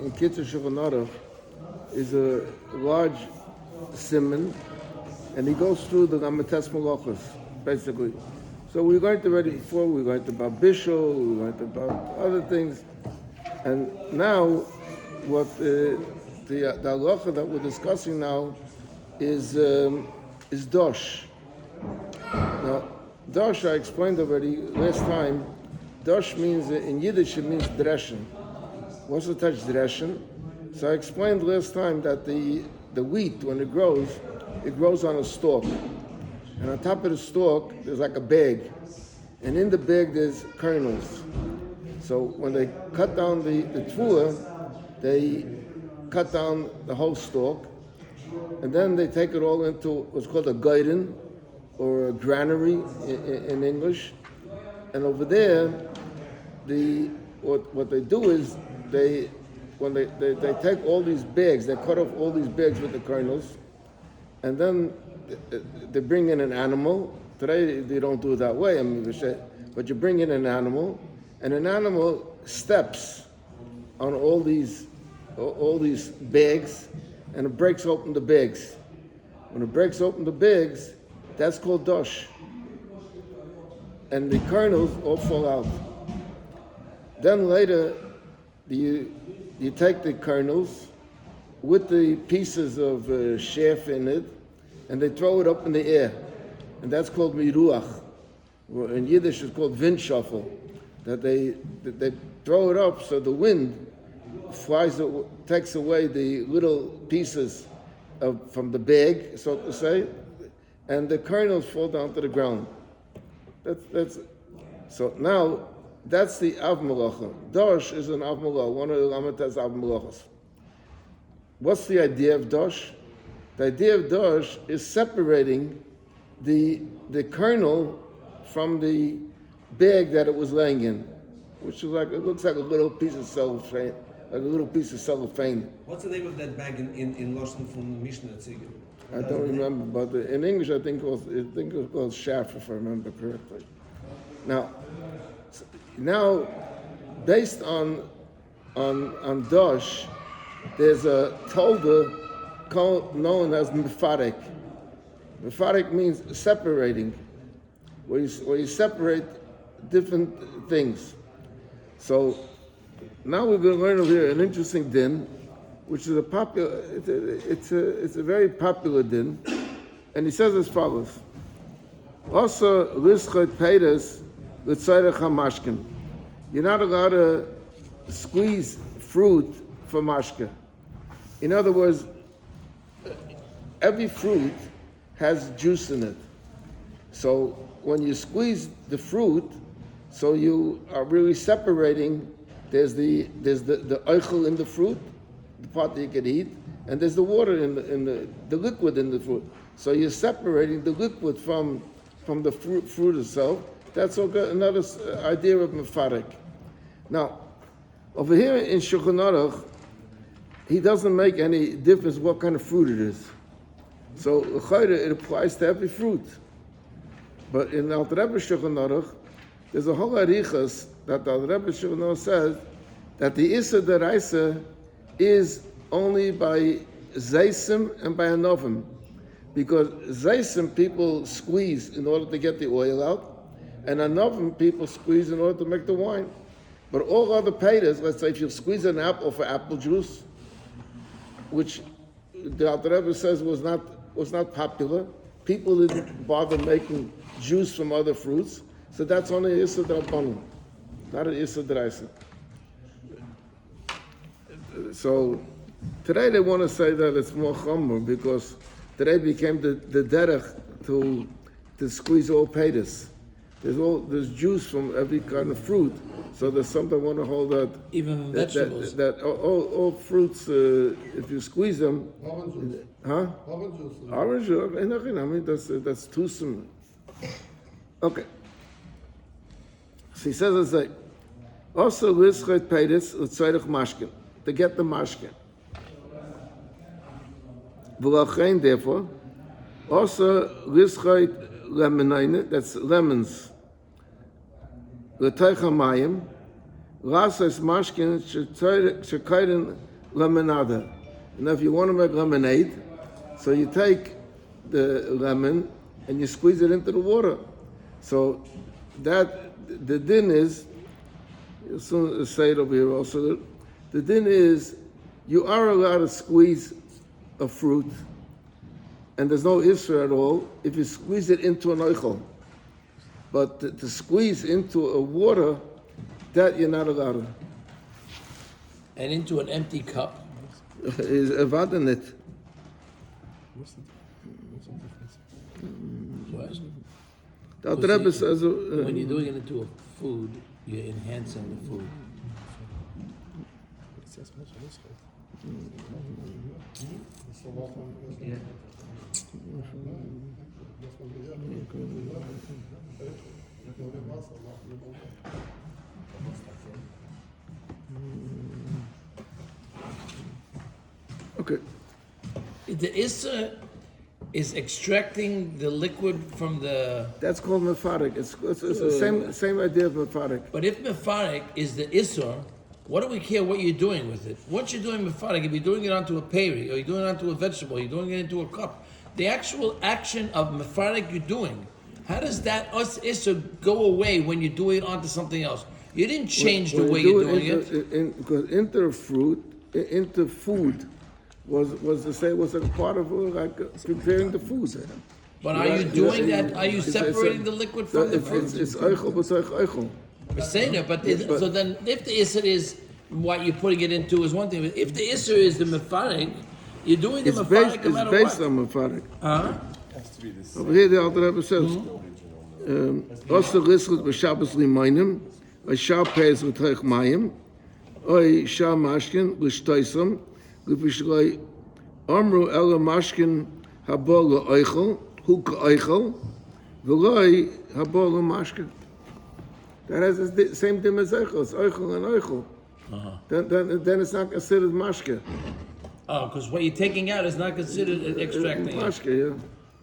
in קיצור Shulchan Aruch is a large סימן, and he goes through the Lamites Malachos, basically. So we learned already before, we learned about Bishul, we learned about other things, and now what the halacha that we're discussing now is dosh. Now, dosh I explained already last time. Dosh means in Yiddish it means dreshen. What's the touch dreshen? So I explained last time that the wheat when it grows on a stalk, and on top of the stalk there's like a bag, and in the bag there's kernels. So when they cut down the tefillah, they cut down the whole stalk, and then they take it all into what's called a gaiden, or a granary in English. And over there, what they do is they take all these bags, they cut off all these bags with the kernels, and then they bring in an animal. Today they don't do it that way, but you bring in an animal, and an animal steps on all these bags, and it breaks open the bags. When it breaks open the bags, that's called dosh. And the kernels all fall out. Then later, you take the kernels with the pieces of chaff in it, and they throw it up in the air. And that's called miruach. In Yiddish, it's called wind shuffle. That they throw it up so the wind takes away the little pieces from the bag, so to say, and the kernels fall down to the ground. So now that's the Av Malacha. Dosh is an Av Malacha, one of the Lamites Av Malachas. What's the idea of Dosh? The idea of Dosh is separating the kernel from the bag that it was laying in, which is it looks like a little piece of cellophane, What's the name of that bag in Lashon from the Mishnah? I don't remember, but in English I think it was called shaft, if I remember correctly. Now, based on Dosh, there's a tolda known as Mefarek. Mefarek means separating, where you separate different things. So now we're going to learn over here an interesting din, which is it's a very popular din, and he says as follows: also lischot peiros l'tzorech hamashkin. You're not allowed to squeeze fruit for mashka. In other words, every fruit has juice in it. So when you squeeze the fruit, so you are really separating. There's the eichel in the fruit, the part that you can eat, and there's the water in the liquid in the fruit. So you're separating the liquid from the fruit itself. That's another idea of mefarek. Now, over here in Shulchan Aruch, he doesn't make any difference what kind of fruit it is. So it applies to every fruit. But in the Alter Rebbe Shulchan Aruch, there's a whole arichas that the Alter Rebbe Shulchan Aruch says that the Issa Deraisa is only by Zaysim and by Anovim. Because Zaysim people squeeze in order to get the oil out, and Anovim people squeeze in order to make the wine. But all other peiros, let's say if you squeeze an apple for apple juice, which the Alter Rebbe says was not popular, people didn't bother making juice from other fruits, so that's only Issa D'Rabbanan, not an Issa D'Raisa. So today they want to say that it's more chomer because today became the derech to squeeze all peiros. There's juice from every kind of fruit, so there's some that want to hold that even vegetables. That all fruits, if you squeeze them, Orange juice. huh? Orange juice. Orange juice. I mean that's too soon. Okay. So he says it's like also lischot peiros l'tzorech mashkin, to get the mashkin. V'lachein, therefore, also lischot lemonine, that's lemons. L'toich hamayim, lasas mashkin shekayden lemonade. And if you want to make lemonade, so you take the lemon and you squeeze it into the water. So that the din is, you'll soon say it over here also, the din is you are allowed to squeeze a fruit and there's no issue at all if you squeeze it into an oichel. But to squeeze into a water, that you're not allowed to. And into an empty cup. Is evaden it. What's the difference? What? The Alter Rebbe says, When you're doing it into a food, you're enhancing the food. It says much on this one. okay. The Issa is extracting the liquid from the... That's called mefarik. It's the same idea of mefarik. But if mefarik is the Issa, what do we care what you're doing with it? Once you're doing mefarik, if you're doing it onto a peri, or you're doing it onto a vegetable, you're doing it into a cup, the actual action of mefarik you're doing, how does that Issa go away when you do it onto something else? You didn't change the way you're doing it. Because into food was to say was a part of like preparing the food. But are you doing that? Are you separating the liquid from the fruit? It's oichel, oichel. So then, if the Isser is what you're putting it into is one thing, but if the Isser is the mefarik, you're doing the mefarik no matter what. It's based on mefarik. Huh? Over here, the Alter Rebbe says, "Oster riskut b'Shabbos limaynim, a shah pays v'teich mayim, oy shah mashkin l'shtoisam, l'pishloi amru ela mashkin habol l'oichel, hu k'oichel, v'loi habol l'mashkin." That has the same dim as oichel. It's oichel and oichel. Then it's not considered mashke. Oh, because what you're taking out is not considered extracting. Mashke, yeah.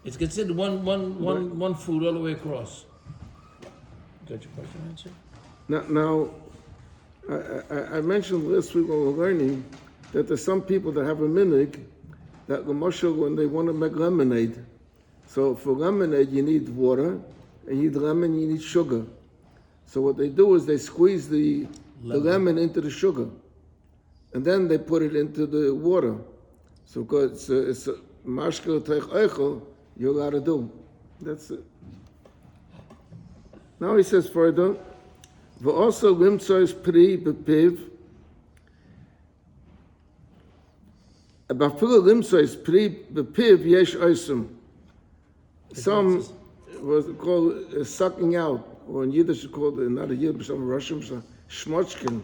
It's considered one food all the way across. Got your question answered? Now, I mentioned last week when we were learning that there's some people that have a minig that l'moshel when they want to make lemonade. So for lemonade you need water, and you need lemon, you need sugar. So what they do is they squeeze the lemon into the sugar, and then they put it into the water. So it's a mashkel teich eichel, you're allowed to do. That's it. Now he says further, v'osa limtzois pri b'piv, b'afilu limtzois pri b'piv yesh oisum. Some was called sucking out, or in Yiddish called, not a Yiddish, some Russian, shmochkin,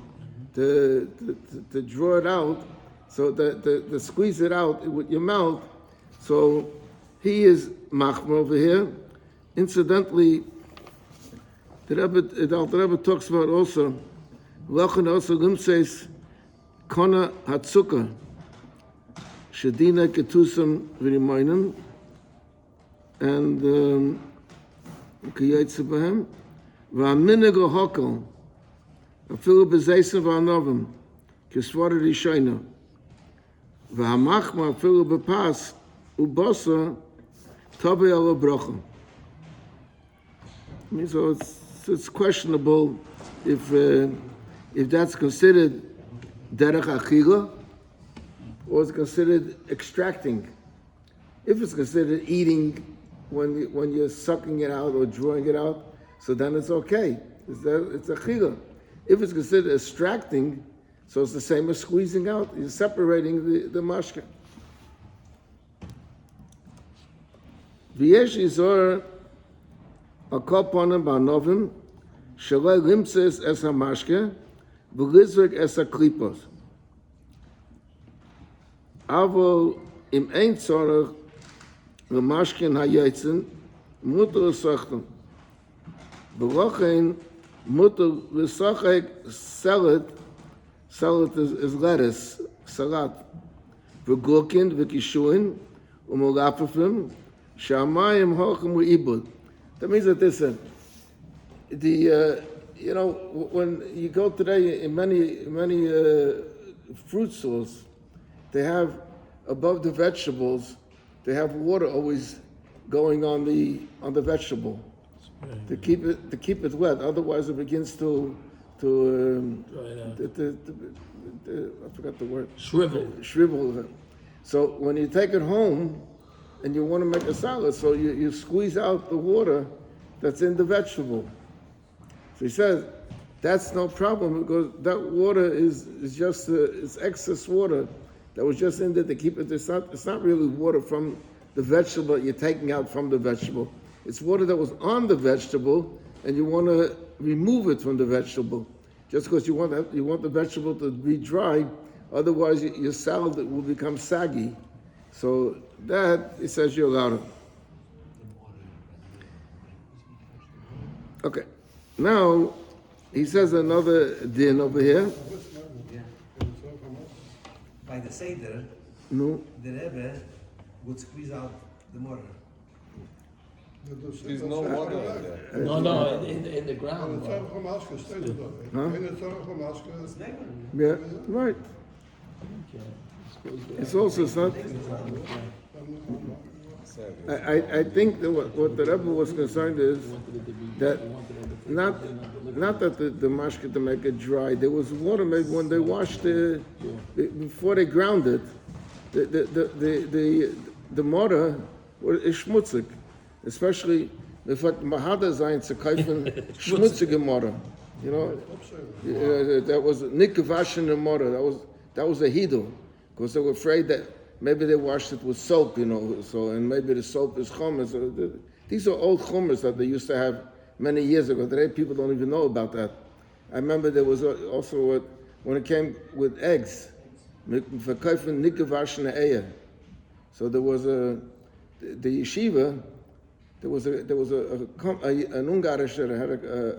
to draw it out, so to squeeze it out with your mouth. So he is machmer over here. Incidentally, the Alter Rebbe talks about also, Lachan also limtzeis kona hatzuka, shedina ketusam v'rimoinim, and kiyetze b'hem, v'aminig hokel, afilu b'zeisim v'anovim, kisvara rishoina, v'hamachma afilu b'pas, ubosa, tabe ala brocha. I mean, so it's questionable if that's considered derech achila or it's considered extracting. If it's considered eating when you're sucking it out or drawing it out, so then it's okay. It's achila. If it's considered extracting, so it's the same as squeezing out. You're separating the mashke. V'yesh izor akoponim ba'novim shalei limtzes es hamashke v'lizvik es haklipos. Avo im ein tzorach l'mashkin hayetzen muter l'sochten v'lochein muter l'sochek salad is lettuce, salat, v'gurkin v'kishuin u'molafafim shamayim hochem u'ibud. That means that this, when you go today in many fruit stores, they have above the vegetables, they have water always going on the vegetable to keep it wet. Otherwise, it begins to I forgot the word. Shrivel. So when you take it home and you want to make a salad, so you squeeze out the water that's in the vegetable. So he says that's no problem because that water is just it's excess water that was just in there to keep it. It's not really water from the vegetable you're taking out from the vegetable. It's water that was on the vegetable, and you want to remove it from the vegetable. Just because you want the vegetable to be dry, otherwise your salad will become saggy. So that it says you're allowed it. Okay, now he says another din over here. By the Seder, No. the Rebbe would squeeze out the mortar. There's no water in there. No, in the ground. Yeah, right. It's also something. I think that what the Rebbe was concerned is that not that the mashke to make it dry. There was water made when they washed before they ground it. The mortar is schmutzig, especially if Mahada zayin zu kaufen schmutzige mortar. You know, that was nikvaschen mortar. That was a hidul, because they were afraid that maybe they washed it with soap, you know. So and maybe the soap is chumas. These are old chumas that they used to have many years ago. Today people don't even know about that. I remember there was also when it came with eggs, verkaufen nikvaschen eier. So there was the yeshiva. There was an Ungarish that had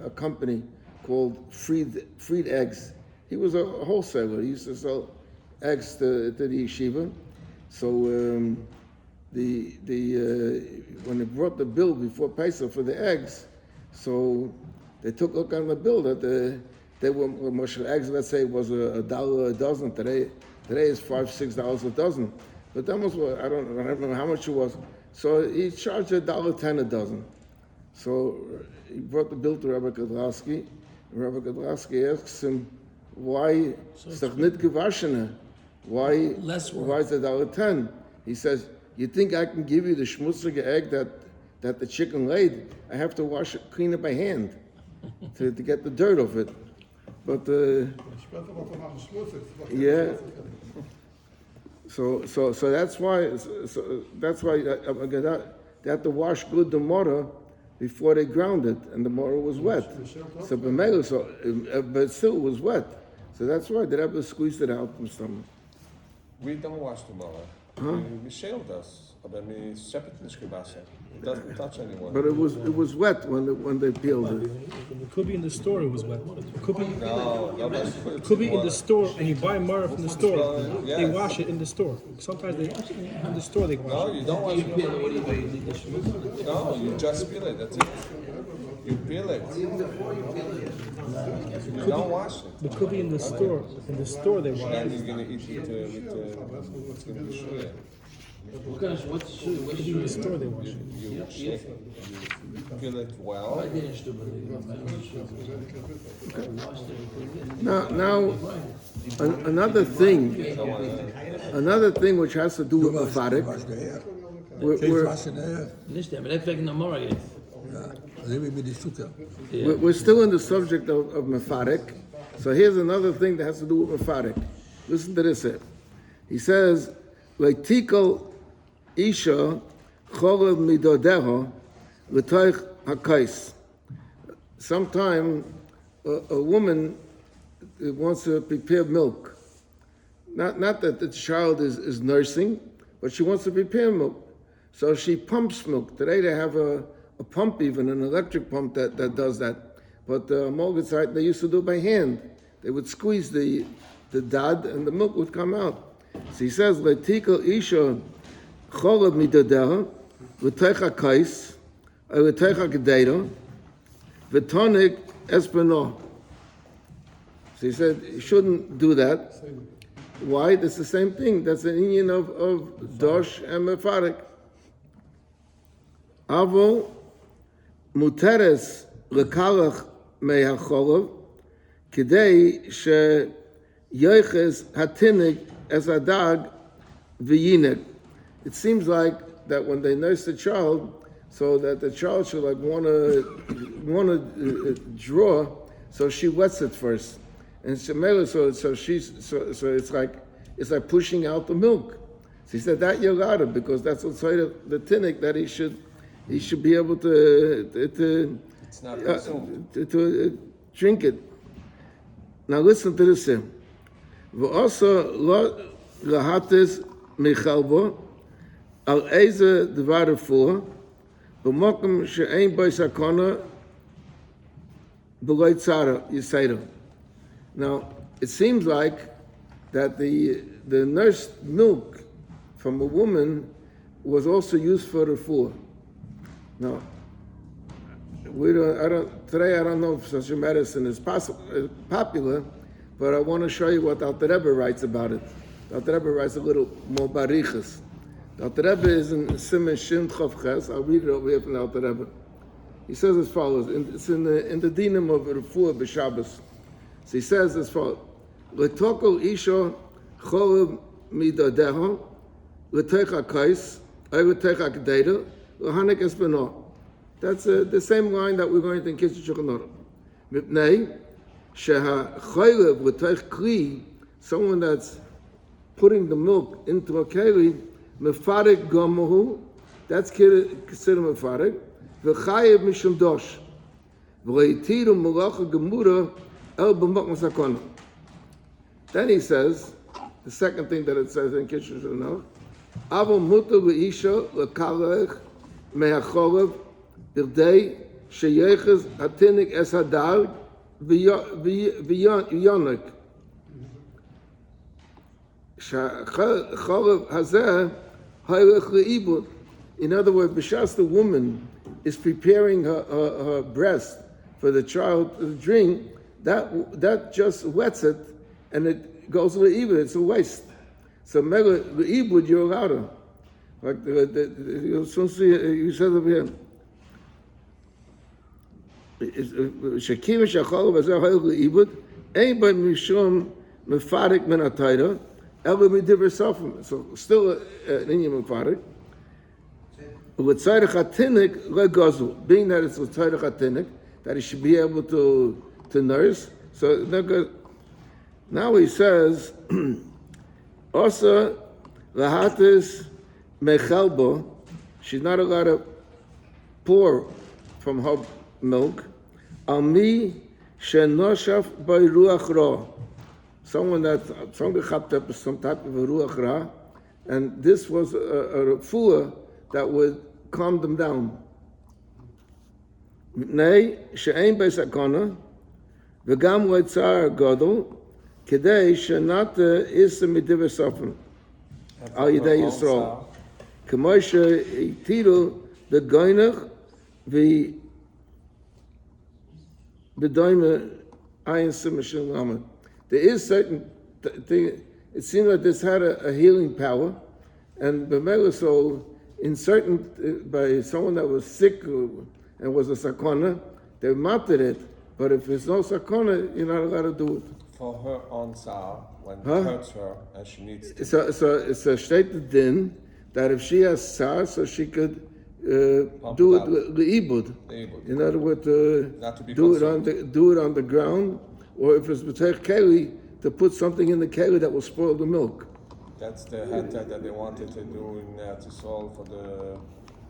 a company called Fried Eggs. He was a wholesaler. He used to sell eggs to the yeshiva. So when they brought the bill before Pesach for the eggs, so they took a look on the bill that they were much eggs. Let's say it was $1 a dozen. Today is $5-6 a dozen. But that was what I don't remember how much it was. So he charged $1.10 a dozen. So he brought the bill to Rabbi Bogomilsky. Rabbi Bogomilsky asks him, "Why stachnit gewashene? Why is it $1.10?" He says, "You think I can give you the schmutzige egg that the chicken laid? I have to wash it, clean it by hand to get the dirt off it." But yeah. So that's why they had to wash good the mortar before they ground it, and the mortar was wet. So but still it was wet. So that's why they have to squeeze it out from stomach. We don't wash the mortar. We shaved us. Aber we separate nicht gewaschen. It doesn't touch anyone. But it was wet when they peeled it. It could be in the store. It was wet. It could be. It Could be in the store, and you buy Mara from the store. Yes. They wash it in the store. Sometimes in the store they wash No, it. you don't wash it. No, you just peel it. That's it. You peel it. You don't wash it. It could be in the store. In the store they wash And it. you're gonna eat it it's gonna be shuya. What's true? It could be in the store they wash it. You shake it. You peel it well. Now another thing which has to do with Mefarik. Nicht der, aber das wegen der Morgen jetzt. We're still in the subject of Mefarik. So here's another thing that has to do with Mefarik. Listen to this here. He says, "Leitikal isha cholev midodeho l'toich hakais." Sometime a woman wants to prepare milk. Not that the child is nursing, but she wants to prepare milk. So she pumps milk. Today they have a pump, even an electric pump that does that. But Molgatzite, they used to do it by hand. They would squeeze the dad and the milk would come out. So he says, "Leitikal isha cholev midodeho l'toich hakais l'toich hagedeiro v'tonik espeno." So he said, you shouldn't do that. Why? That's the same thing. That's an union of dosh and mefarik. Avo muteres lekalach mehacholov kidei sheyoiches hatinig as a dag v'yinig. It seems like that when they nurse the child, so that the child should like want to draw, so she wets it first, and so it's like pushing out the milk. So he said that yogada because that's outside of the tinnik that he should be able to It's not consumed. to drink it. Now listen to this here. V'osa lo lahatis mechalbo al eze dvar for b'mokum she'ein bo sakona b'loy tzara yisayro. Now it seems like that the nursed milk from a woman was also used for the four. Now today I don't know if such a medicine is popular, but I want to show you what Alter Rebbe writes about it. Alter Rebbe writes a little more barichas. Alter Rebbe is in סימן Shin Chof Ches. I'll read it over here from the Alter Rebbe. He says as follows. It's in the dinim of Refuah b'Shabbos. So he says as follows: L'tokol isha cholev midadeho l'teicha kais ay l'teicha kededa l'hanek espeno. That's the same line that we're going to in קיצור Shulchan Aruch. Mipnei sheha cholev l'teich kli, someone that's putting the milk into a keli, mefarik gomahu, that's considered mefarik. V'chayev mishum dosh, v'leitiru malacha gemura el b'mok masakona. Then he says, the second thing that it says in קיצור Shulchan Aruch, Avo mutar v'isha l'kalech mehacholev b'rdei sheyeches hatinik es hadar v'yonik. Shachalev hazeh haylech le'ibud. In other words, b'shas the woman is preparing her breast for the child to drink, that just wets it, and it goes le'ibud. It's a waste. So le'ibud you're allowed to. Like you'll soon see. You said over here. Shakim shachol v'zeh haylech le'ibud. Ein by mishum mefarik min atayda. Elba midiver sofim. So still an Indian mefarik. With tzarech hatinik legazu, being that it's with tzarech hatinik, that he should be able to nurse. So now he says, also lahatis mechalbo, she's not allowed to pour from her milk. Almi shenoshaf by ruach ra, someone that's gechapt up with some type of a ruach ra, and this was a refuah that would calm them down. Nay, she'ein beisakona, v'gam loitzar gadol, kedei she'nata isa midiver sofim, al yidei Yisrael. K'moi she'itiru v'goynach v'doime ayin simashin lamed. There is certain thing, it seems like this had a healing power, and b'mela so in certain, by someone that was sick and was a sakona, they mated it. But if there's no sakona, you're not allowed to do it. For her own tsar, when it hurts her and she needs to. So it's a stated din that if she has tsar, so she could do it le'ibud. In other words, do it on the ground, or if it's b'teich keli, to put something in the keli that will spoil the milk. That's the heta that they wanted to do in Tzisol for the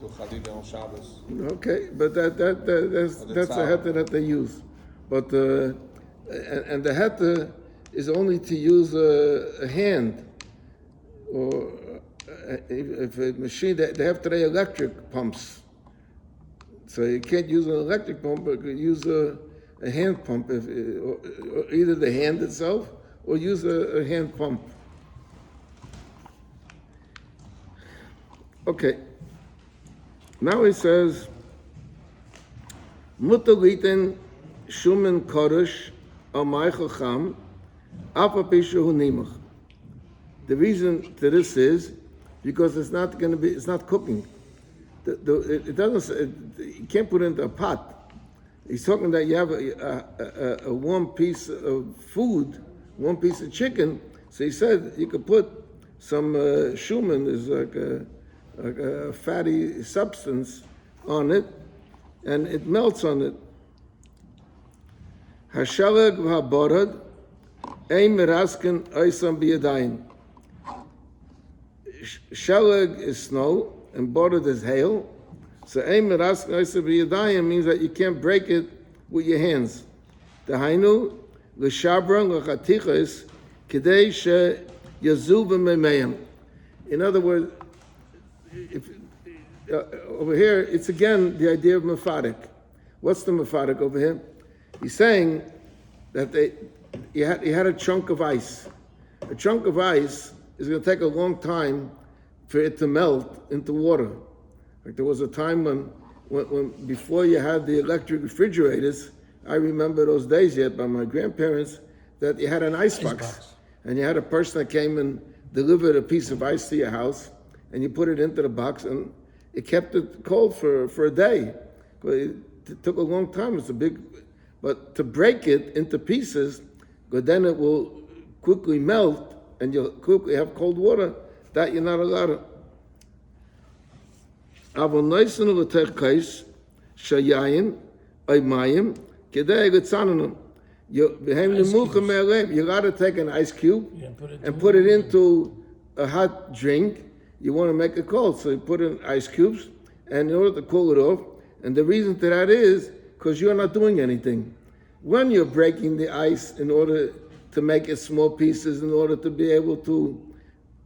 Chalida on Shabbos. Okay, but that's the heta that they use. But and the heta is only to use a hand, or if a machine, they have today electric pumps. So you can't use an electric pump, but you use a hand pump, or either the hand itself or use a hand pump. Okay. Now he says, Mutar litin shumen kodesh al ma'achel cham, afa pishu hu nimach. The reason to this is because it's not going to be, it's not cooking. It doesn't, you can't put it into a pot. He's talking that you have a warm piece of food, one piece of chicken. So he said you could put some shuman, is like a fatty substance on it, and it melts on it. Hashalag v'haborad ein merasken oisam biyadayin. Shalag is snow and borad is hail. So ein merasken oisam biyadayin means that you can't break it with your hands. Dahainu l'shabran l'chatichas k'dei she yazu v'memeim. In other words, if over here, it's again the idea of mefadik. What's the mefadik over here? He's saying that he had a chunk of ice. A chunk of ice is going to take a long time for it to melt into water. Like there was a time when before you had the electric refrigerators, I remember those days yet by my grandparents, that you had an ice box. And you had a person that came and delivered a piece of ice to your house, and you put it into the box, and it kept it cold for a day. It took a long time. It's a big, but to break it into pieces, because then it will quickly melt, and you'll quickly have cold water. That you're not allowed to. You got to take an ice cube and put it into a hot drink. You want to make it cold, so you put in ice cubes, and in order to cool it off. And the reason to that is because you're not doing anything. When you're breaking the ice in order to make it small pieces, in order to be able to,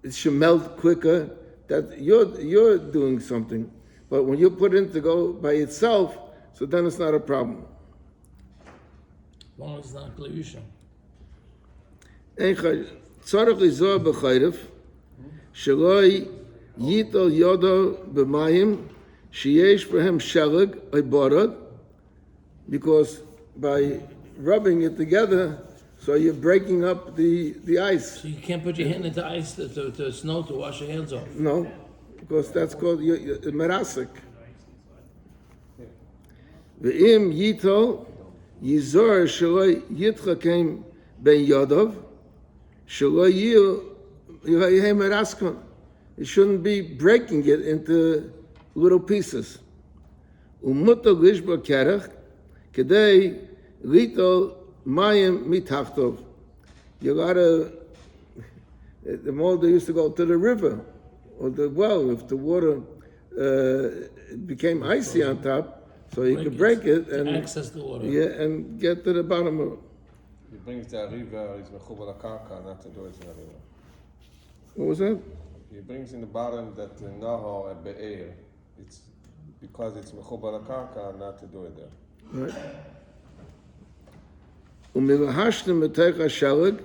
it should melt quicker, that you're doing something. But when you put it to go by itself, so then it's not a problem. As long as it's not gluyusha. tzarich lizor b'chayrev sheloi yitol yodo b'mayim sheyesh b'hem sheleg oiborod, because by rubbing it together, so you're breaking up the ice. So you can't put your hand into ice to snow to wash your hands off. No, because that's called merasik. Ve'im yitol yizor sheloi yitchakem ben yodov sheloi yihei meraskon. You shouldn't be breaking it into little pieces. Umuto lishba kerech kedei litol mayim mitachtov. You gotta, the more they used to go to the river or the well, if the water became icy on top, so you could break it and access the water. Yeah, and get to the bottom of it. He brings the river, it's mechubar karka, not to do it in the river. What was that? He brings in the bottom that the Nahor at Be'er, it's because it's mechubar karka, not to do it there. Right. Umilahashtem b'teich hashalag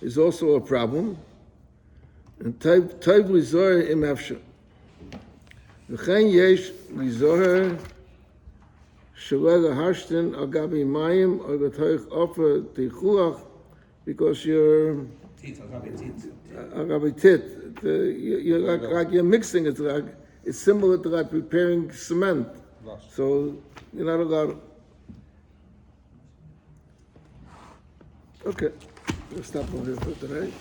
is also a problem. And taiv lizoher im efsher. V'chein yesh lizoher sheloi lahashten al gabi mayim or b'teich ofer tichuach, because you're al gabi tit. You're like you're mixing it. It's similar to like preparing cement. So you're not allowed. Okay, we'll stop over here for today.